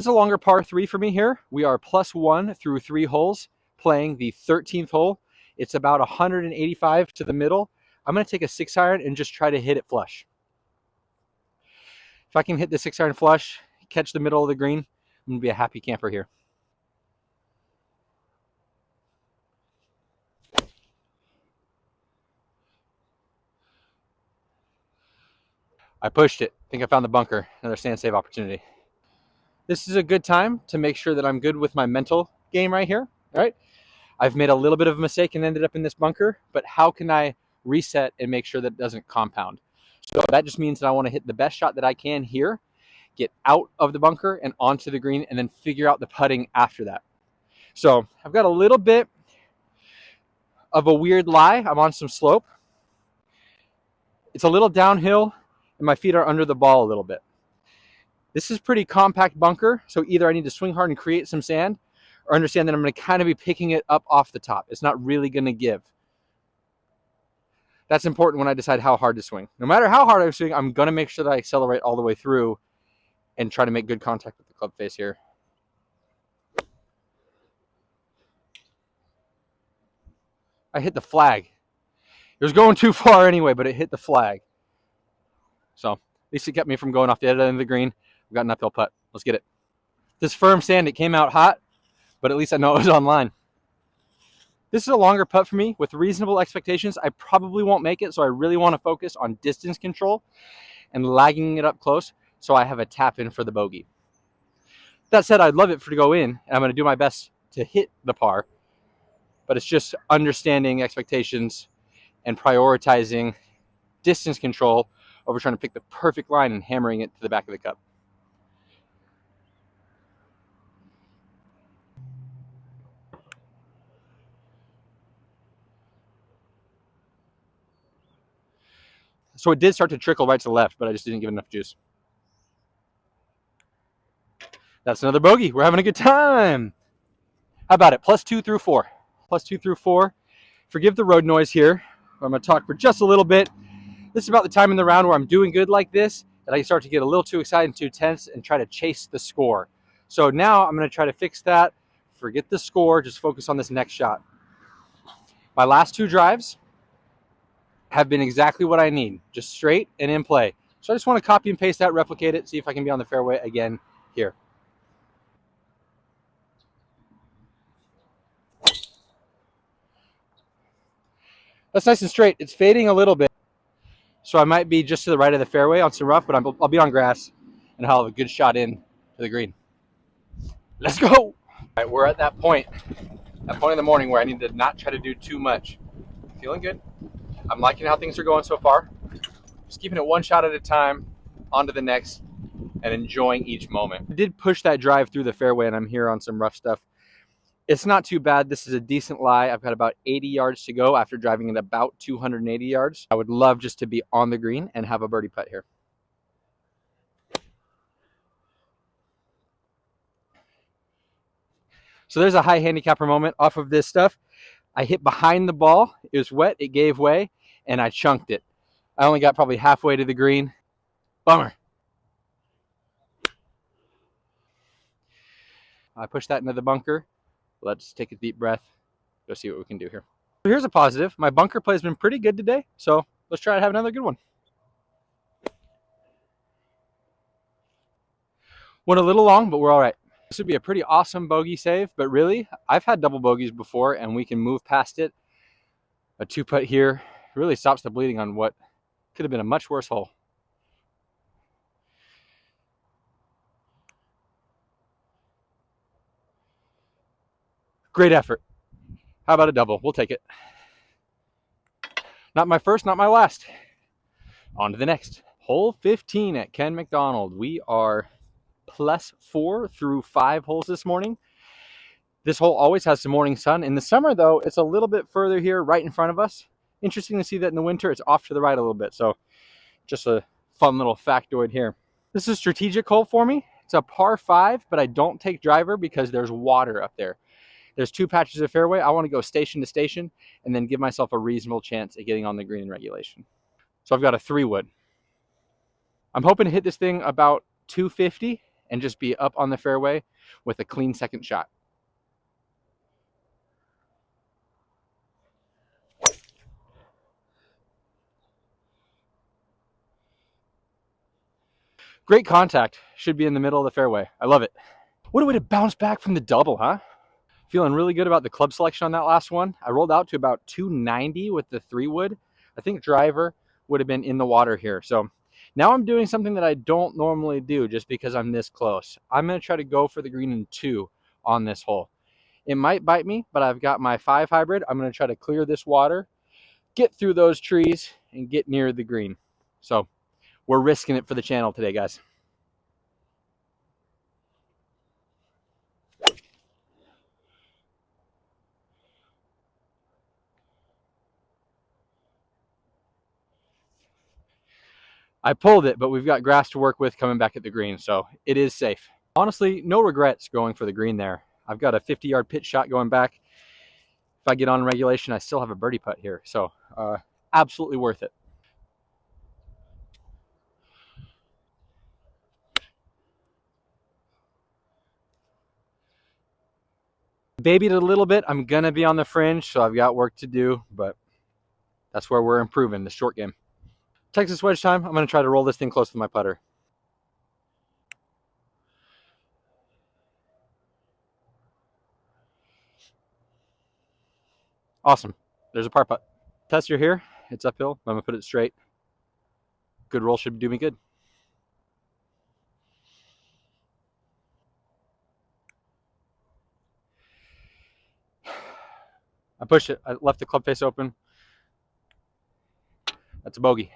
This is a longer par 3 for me here. We are +1 through 3 holes, playing the 13th hole. It's about 185 to the middle. I'm going to take a 6-iron and just try to hit it flush. If I can hit the 6-iron flush, catch the middle of the green, I'm going to be a happy camper here. I pushed it. I think I found the bunker. Another sand save opportunity. This is a good time to make sure that I'm good with my mental game right here. All right. I've made a little bit of a mistake and ended up in this bunker, but how can I reset and make sure that it doesn't compound? So that just means that I want to hit the best shot that I can here, get out of the bunker and onto the green, and then figure out the putting after that. So I've got a little bit of a weird lie. I'm on some slope. It's a little downhill, and my feet are under the ball a little bit. This is pretty compact bunker, so either I need to swing hard and create some sand, or understand that I'm going to kind of be picking it up off the top. It's not really going to give. That's important when I decide how hard to swing. No matter how hard I swing, I'm going to make sure that I accelerate all the way through and try to make good contact with the club face here. I hit the flag. It was going too far anyway, but it hit the flag. So at least it kept me from going off the other end of the green. We've got an uphill putt. Let's get it. This firm sand, it came out hot, but at least I know it was on line. This is a longer putt for me with reasonable expectations. I probably won't make it, so I really want to focus on distance control and lagging it up close so I have a tap in for the bogey. That said, I'd love it to go in, and I'm going to do my best to hit the par, but it's just understanding expectations and prioritizing distance control over trying to pick the perfect line and hammering it to the back of the cup. So it did start to trickle right to the left, but I just didn't give enough juice. That's another bogey. We're having a good time. How about it? +2 through 4. +2 through 4. Forgive the road noise here. I'm going to talk for just a little bit. This is about the time in the round where I'm doing good like this that I start to get a little too excited and too tense and try to chase the score. So now I'm going to try to fix that. Forget the score. Just focus on this next shot. My last 2 drives have been exactly what I need. Just straight and in play. So I just want to copy and paste that, replicate it, see if I can be on the fairway again here. That's nice and straight. It's fading a little bit, so I might be just to the right of the fairway on some rough, but I'll be on grass, and I'll have a good shot in to the green. Let's go. All right, we're at that point in the morning where I need to not try to do too much. Feeling good. I'm liking how things are going so far. Just keeping it one shot at a time, on to the next, and enjoying each moment. I did push that drive through the fairway, and I'm here on some rough stuff. It's not too bad. This is a decent lie. I've got about 80 yards to go after driving it about 280 yards. I would love just to be on the green and have a birdie putt here. So there's a high handicapper moment off of this stuff. I hit behind the ball. It was wet. It gave way, and I chunked it. I only got probably halfway to the green. Bummer. I pushed that into the bunker. Let's take a deep breath. Go see what we can do here. Here's a positive. My bunker play has been pretty good today, so let's try to have another good one. Went a little long, but we're all right. This would be a pretty awesome bogey save, but really, I've had double bogeys before, and we can move past it. A 2-putt here really stops the bleeding on what could have been a much worse hole. Great effort. How about a double? We'll take it. Not my first, not my last. On to the next. Hole 15 at Ken McDonald. We are +4 through 5 holes this morning. This hole always has some morning sun. In the summer, though, it's a little bit further here right in front of us. Interesting to see that in the winter, it's off to the right a little bit. So just a fun little factoid here. This is a strategic hole for me. It's a par 5, but I don't take driver because there's water up there. There's 2 patches of fairway. I want to go station to station and then give myself a reasonable chance at getting on the green in regulation. So I've got a 3-wood. I'm hoping to hit this thing about 250 and just be up on the fairway with a clean second shot. Great contact. Should be in the middle of the fairway. I love it. What a way to bounce back from the double, huh? Feeling really good about the club selection on that last one. I rolled out to about 290 with the 3-wood. I think driver would have been in the water here. So now I'm doing something that I don't normally do just because I'm this close. I'm going to try to go for the green in 2 on this hole. It might bite me, but I've got my 5 hybrid. I'm going to try to clear this water, get through those trees, and get near the green. So we're risking it for the channel today, guys. I pulled it, but we've got grass to work with coming back at the green, so it is safe. Honestly, no regrets going for the green there. I've got a 50-yard pitch shot going back. If I get on regulation, I still have a birdie putt here, so absolutely worth it. Babied it a little bit. I'm going to be on the fringe, so I've got work to do, but that's where we're improving, the short game. Texas wedge time. I'm going to try to roll this thing close to my putter. Awesome. There's a par putt. Tester here. It's uphill. I'm going to put it straight. Good roll should do me good. I pushed it. I left the club face open. That's a bogey.